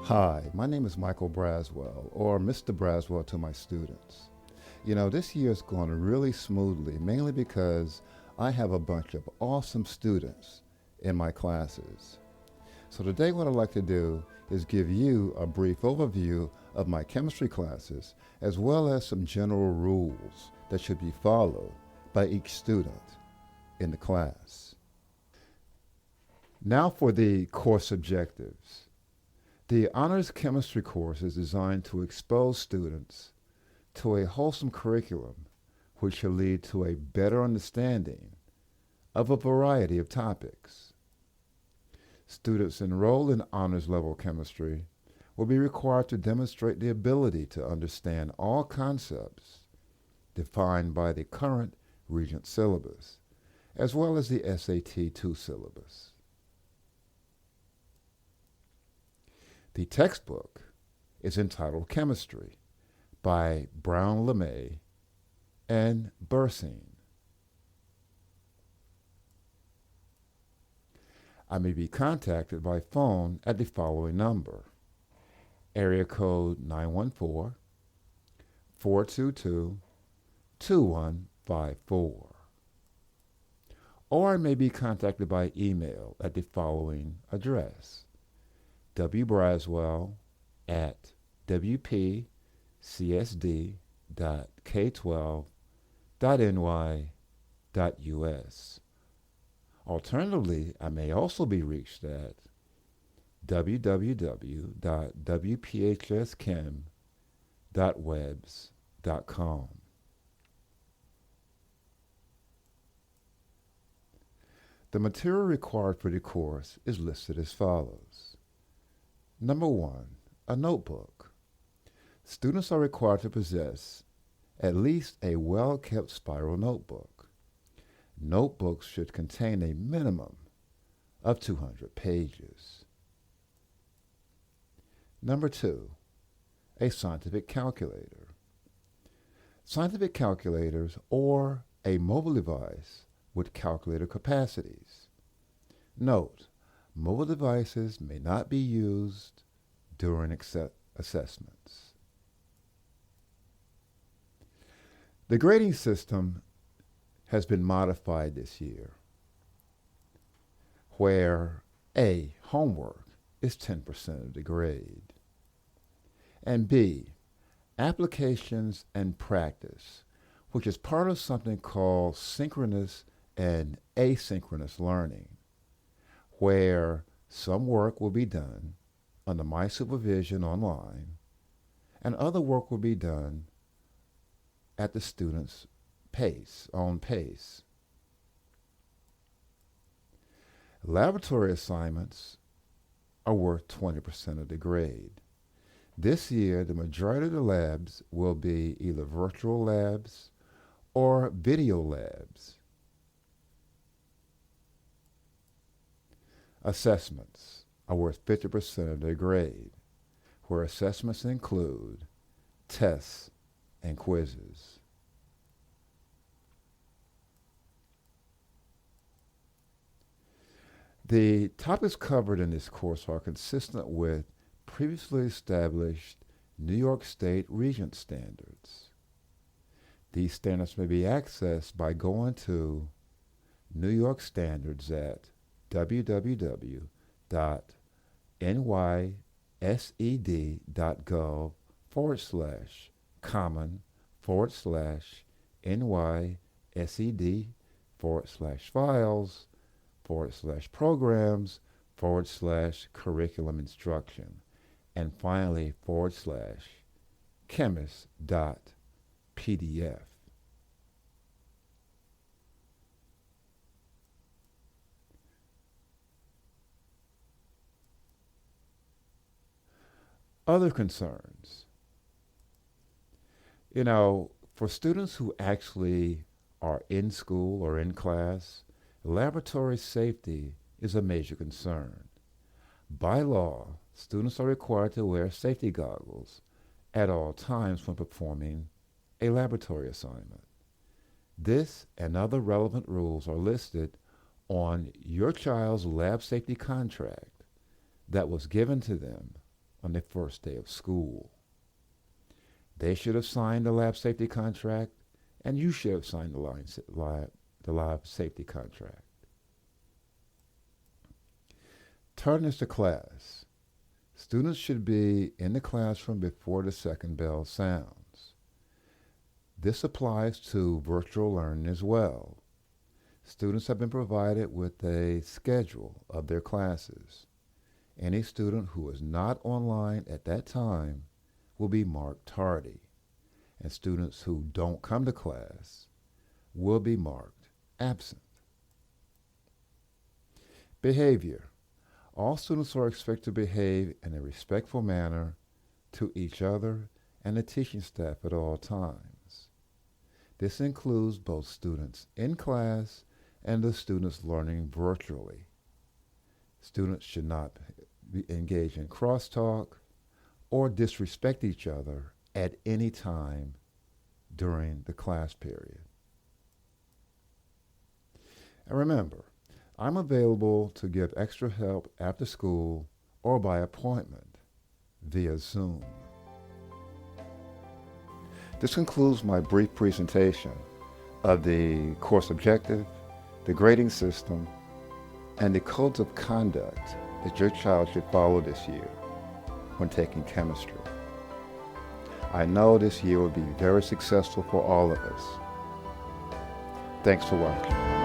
Hi, my name is Michael Braswell, or Mr. Braswell to my students. This year is going really smoothly, mainly because I have a bunch of awesome students in my classes. So today what I'd like to do is give you a brief overview of my chemistry classes, as well as some general rules that should be followed by each student in the class. Now for the course objectives. The honors chemistry course is designed to expose students to a wholesome curriculum which shall lead to a better understanding of a variety of topics. Students enrolled in honors level chemistry will be required to demonstrate the ability to understand all concepts defined by the current Regent syllabus, as well as the SAT 2 syllabus. The textbook is entitled Chemistry by Brown LeMay and Bursine. I may be contacted by phone at the following number: area code 914-422-2154. Or I may be contacted by email at the following address: wbraswell@wpcsd.k12.ny.us. Alternatively, I may also be reached at www.wphschem.webs.com. The material required for the course is listed as follows. Number 1, a notebook. Students are required to possess at least a well-kept spiral notebook. Notebooks should contain a minimum of 200 pages. Number 2, a scientific calculator. Scientific calculators or a mobile device with calculator capacities. Note, mobile devices may not be used during assessments. The grading system has been modified this year, where A, homework is 10% of the grade, and B, applications and practice, which is part of something called synchronous and asynchronous learning, where some work will be done under my supervision online, and other work will be done at the student's own pace. Laboratory assignments are worth 20% of the grade. This year, the majority of the labs will be either virtual labs or video labs. Assessments are worth 50% of their grade, where assessments include tests and quizzes. The topics covered in this course are consistent with previously established New York State Regent standards. These standards may be accessed by going to New York Standards at www.nysed.gov/common/NYSED/files/programs/curriculum instruction, and finally /chemist.pdf. Other concerns. For students who actually are in school or in class, laboratory safety is a major concern. By law, students are required to wear safety goggles at all times when performing a laboratory assignment. This and other relevant rules are listed on your child's lab safety contract that was given to them on the first day of school. They should have signed the lab safety contract, and you should have signed the lab safety contract. Turning to class. Students should be in the classroom before the second bell sounds. This applies to virtual learning as well. Students have been provided with a schedule of their classes. Any student who is not online at that time will be marked tardy, and students who don't come to class will be marked absent. Behavior. All students are expected to behave in a respectful manner to each other and the teaching staff at all times. This includes both students in class and the students learning virtually. Students should not engage in crosstalk or disrespect each other at any time during the class period. And remember, I'm available to give extra help after school or by appointment via Zoom. This concludes my brief presentation of the course objective, the grading system, and the codes of conduct that your child should follow this year when taking chemistry. I know this year will be very successful for all of us. Thanks for watching.